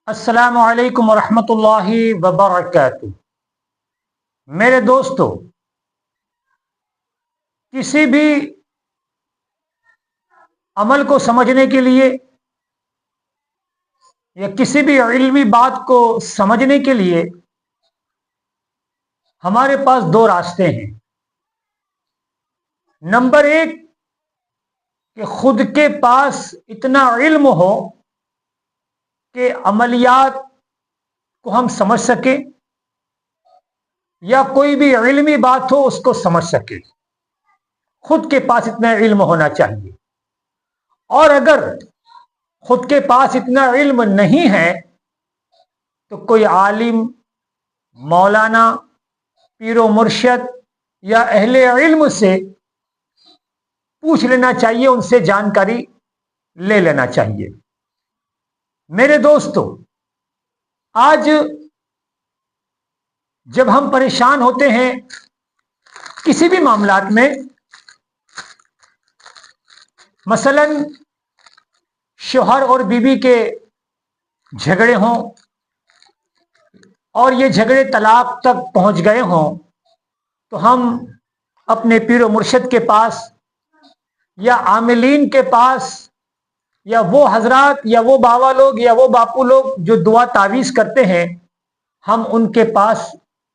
السلام علیکم ورحمۃ اللہ وبرکاتہ۔ میرے دوستو، کسی بھی عمل کو سمجھنے کے لیے یا کسی بھی علمی بات کو سمجھنے کے لیے ہمارے پاس دو راستے ہیں۔ نمبر ایک کہ خود کے پاس اتنا علم ہو کہ عملیات کو ہم سمجھ سکیں، یا کوئی بھی علمی بات ہو اس کو سمجھ سکے، خود کے پاس اتنا علم ہونا چاہیے۔ اور اگر خود کے پاس اتنا علم نہیں ہے تو کوئی عالم، مولانا، پیر و مرشد یا اہل علم سے پوچھ لینا چاہیے، ان سے جانکاری لے لینا چاہیے۔ میرے دوستو، آج جب ہم پریشان ہوتے ہیں کسی بھی معاملات میں، مثلا شوہر اور بیوی کے جھگڑے ہوں اور یہ جھگڑے طلاق تک پہنچ گئے ہوں، تو ہم اپنے پیر و مرشد کے پاس یا عاملین کے پاس یا وہ حضرات یا وہ بابا لوگ یا وہ باپو لوگ جو دعا تعویذ کرتے ہیں، ہم ان کے پاس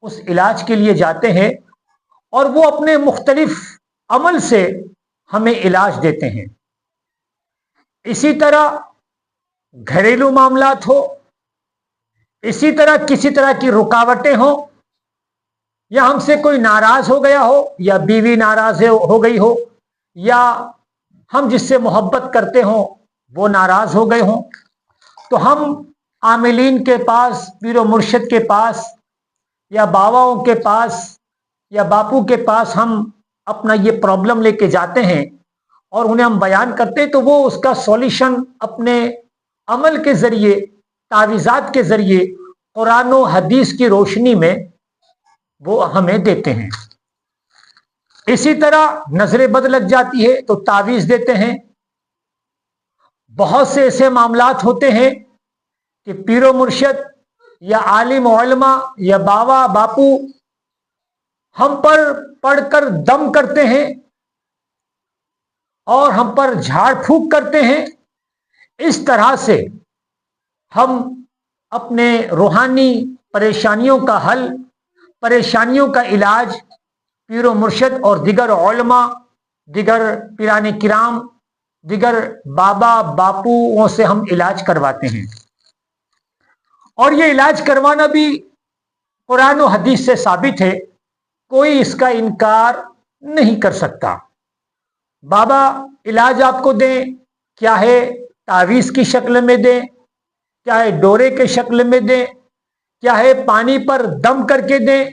اس علاج کے لیے جاتے ہیں اور وہ اپنے مختلف عمل سے ہمیں علاج دیتے ہیں۔ اسی طرح گھریلو معاملات ہو، اسی طرح کسی طرح کی رکاوٹیں ہوں، یا ہم سے کوئی ناراض ہو گیا ہو، یا بیوی ناراض ہو گئی ہو، یا ہم جس سے محبت کرتے ہوں وہ ناراض ہو گئے ہوں، تو ہم عاملین کے پاس، پیر و مرشد کے پاس یا باباؤں کے پاس یا باپو کے پاس ہم اپنا یہ پرابلم لے کے جاتے ہیں اور انہیں ہم بیان کرتے ہیں، تو وہ اس کا سولیوشن اپنے عمل کے ذریعے، تعویذات کے ذریعے، قرآن و حدیث کی روشنی میں وہ ہمیں دیتے ہیں۔ اسی طرح نظر بد لگ جاتی ہے تو تعویذ دیتے ہیں۔ بہت سے ایسے معاملات ہوتے ہیں کہ پیر و مرشد یا عالم علماء یا بابا باپو ہم پر پڑھ کر دم کرتے ہیں اور ہم پر جھاڑ پھونک کرتے ہیں۔ اس طرح سے ہم اپنے روحانی پریشانیوں کا حل، پریشانیوں کا علاج پیر و مرشد اور دیگر علماء، دیگر پیران کرام، دیگر بابا باپوؤں سے ہم علاج کرواتے ہیں۔ اور یہ علاج کروانا بھی قرآن و حدیث سے ثابت ہے، کوئی اس کا انکار نہیں کر سکتا۔ بابا علاج آپ کو دیں، کیا ہے تعویذ کی شکل میں دیں، کیا ہے ڈورے کے شکل میں دیں، کیا ہے پانی پر دم کر کے دیں،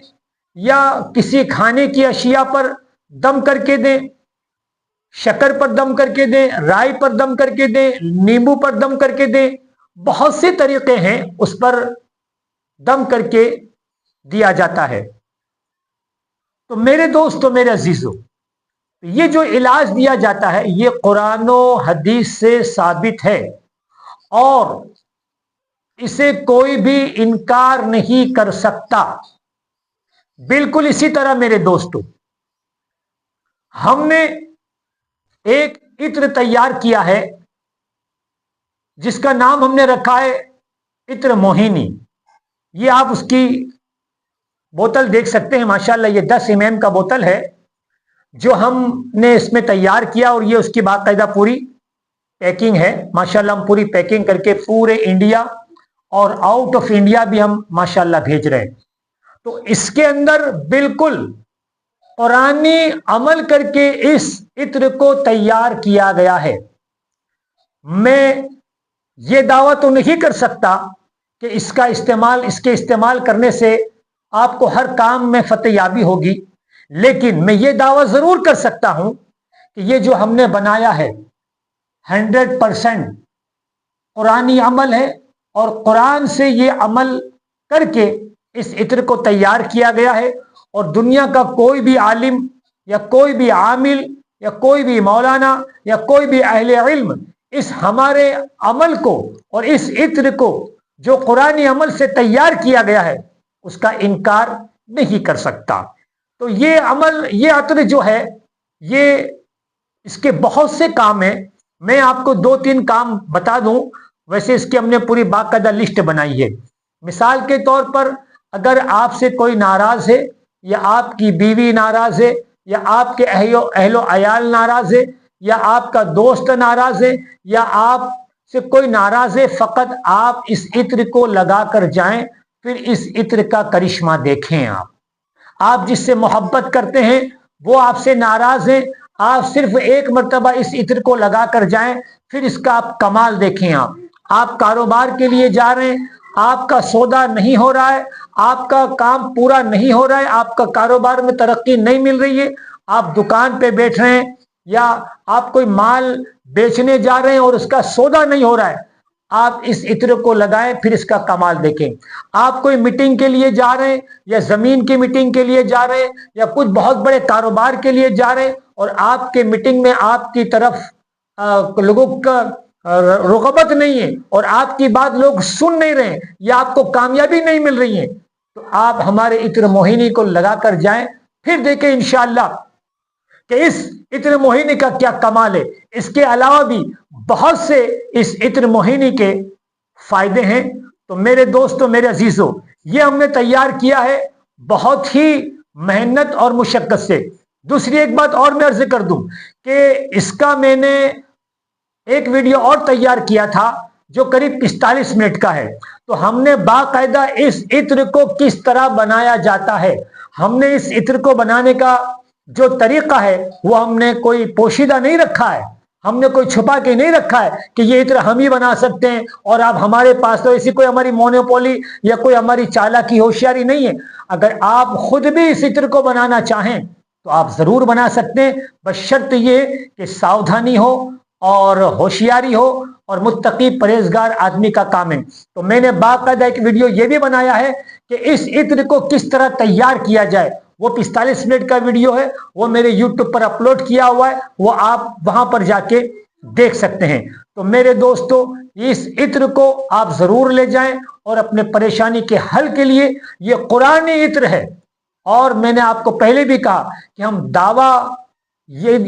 یا کسی کھانے کی اشیاء پر دم کر کے دیں، شکر پر دم کر کے دیں، رائی پر دم کر کے دیں، نیمبو پر دم کر کے دیں، بہت سے طریقے ہیں اس پر دم کر کے دیا جاتا ہے۔ تو میرے دوستو، میرے عزیزو، یہ جو علاج دیا جاتا ہے یہ قرآن و حدیث سے ثابت ہے اور اسے کوئی بھی انکار نہیں کر سکتا۔ بالکل اسی طرح میرے دوستو، ہم نے ایک عطر تیار کیا ہے جس کا نام ہم نے رکھا ہے عطر موہینی۔ یہ آپ اس کی بوتل دیکھ سکتے ہیں، ماشاءاللہ یہ 10 mm کا بوتل ہے جو ہم نے اس میں تیار کیا، اور یہ اس کی باقاعدہ پوری پیکنگ ہے۔ ماشاءاللہ ہم پوری پیکنگ کر کے پورے انڈیا اور آؤٹ آف انڈیا بھی ہم ماشاءاللہ بھیج رہے ہیں۔ تو اس کے اندر بالکل قرآنی عمل کر کے اس عطر کو تیار کیا گیا ہے۔ میں یہ دعویٰ تو نہیں کر سکتا کہ اس کے استعمال کرنے سے آپ کو ہر کام میں فتح یابی ہوگی، لیکن میں یہ دعویٰ ضرور کر سکتا ہوں کہ یہ جو ہم نے بنایا ہے 100% قرآنی عمل ہے، اور قرآن سے یہ عمل کر کے اس عطر کو تیار کیا گیا ہے، اور دنیا کا کوئی بھی عالم یا کوئی بھی عامل یا کوئی بھی مولانا یا کوئی بھی اہل علم اس ہمارے عمل کو اور اس عطر کو جو قرآنی عمل سے تیار کیا گیا ہے اس کا انکار نہیں کر سکتا۔ تو یہ عمل، یہ عطر جو ہے، یہ اس کے بہت سے کام ہیں۔ میں آپ کو 2-3 کام بتا دوں، ویسے اس کی ہم نے پوری باقاعدہ لسٹ بنائی ہے۔ مثال کے طور پر اگر آپ سے کوئی ناراض ہے، یا آپ کی بیوی ناراض ہے، یا آپ کے اہل و عیال ناراض ہے، یا آپ کا دوست ناراض ہے، یا آپ سے کوئی ناراض ہے، فقط آپ اس عطر کو لگا کر جائیں، پھر اس عطر کا کرشمہ دیکھیں۔ آپ جس سے محبت کرتے ہیں وہ آپ سے ناراض ہیں، آپ صرف ایک مرتبہ اس عطر کو لگا کر جائیں، پھر اس کا آپ کمال دیکھیں۔ آپ کاروبار کے لیے جا رہے ہیں، آپ کا سودا نہیں ہو رہا ہے، آپ کا کام پورا نہیں ہو رہا ہے، آپ کا کاروبار میں ترقی نہیں مل رہی ہے، آپ دکان پہ بیٹھ رہے ہیں، یا آپ کوئی مال بیچنے جا رہے ہیں اور اس کا سودا نہیں ہو رہا ہے، آپ اس عطر کو لگائیں، پھر اس کا کمال دیکھیں۔ آپ کوئی میٹنگ کے لیے جا رہے ہیں، یا زمین کی میٹنگ کے لیے جا رہے ہیں، یا کچھ بہت بڑے کاروبار کے لیے جا رہے ہیں، اور آپ کے میٹنگ میں آپ کی طرف لوگوں کا رغبت نہیں ہے، اور آپ کی بات لوگ سن نہیں رہے ہیں، یا آپ کو کامیابی نہیں مل رہی ہے، تو آپ ہمارے عطر موہنی کو لگا کر جائیں، پھر دیکھیں انشاءاللہ کہ اس عطر موہنی کا کیا کمال ہے۔ اس کے علاوہ بھی بہت سے اس عطر موہنی کے فائدے ہیں۔ تو میرے دوستو، میرے عزیزو، یہ ہم نے تیار کیا ہے بہت ہی محنت اور مشقت سے۔ دوسری ایک بات اور میں عرض کر دوں کہ اس کا میں نے ایک ویڈیو اور تیار کیا تھا جو قریب 45 منٹ کا ہے۔ تو ہم نے باقاعدہ اس عطر کو کس طرح بنایا جاتا ہے، ہم نے اس عطر کو بنانے کا جو طریقہ ہے وہ ہم نے کوئی پوشیدہ نہیں رکھا ہے، ہم نے کوئی چھپا کے نہیں رکھا ہے کہ یہ عطر ہم ہی بنا سکتے ہیں اور آپ ہمارے پاس، تو ایسی کوئی ہماری مونوپولی یا کوئی ہماری چالاکی ہوشیاری نہیں ہے۔ اگر آپ خود بھی اس عطر کو بنانا چاہیں تو آپ ضرور بنا سکتے ہیں، بس شرط یہ کہ ساودھانی ہو اور ہوشیاری ہو اور متقی پرہیزگار آدمی کا کام ہے۔ تو میں نے باقاعدہ ایک ویڈیو یہ بھی بنایا ہے کہ اس عطر کو کس طرح تیار کیا جائے، وہ 45 منٹ کا ویڈیو ہے، وہ میرے یوٹیوب پر اپلوڈ کیا ہوا ہے، وہ آپ وہاں پر جا کے دیکھ سکتے ہیں۔ تو میرے دوستو، اس عطر کو آپ ضرور لے جائیں اور اپنے پریشانی کے حل کے لیے، یہ قرآنی عطر ہے، اور میں نے آپ کو پہلے بھی کہا کہ ہم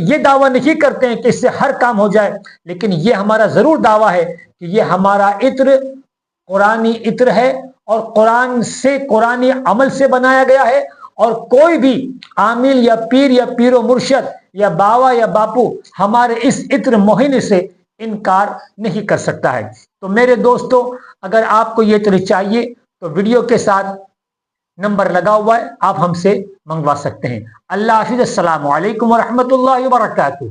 یہ دعویٰ نہیں کرتے ہیں کہ اس سے ہر کام ہو جائے، لیکن یہ ہمارا ضرور دعویٰ ہے کہ یہ ہمارا عطر قرآنی عطر ہے، اور قرآنی عمل سے بنایا گیا ہے، اور کوئی بھی عامل یا پیر و مرشد یا باوا یا باپو ہمارے اس عطر موہنی سے انکار نہیں کر سکتا ہے۔ تو میرے دوستو، اگر آپ کو یہ عطر چاہیے تو ویڈیو کے ساتھ نمبر لگا ہوا ہے، آپ ہم سے منگوا سکتے ہیں۔ اللہ حافظ، السلام علیکم ورحمۃ اللہ وبرکاتہ۔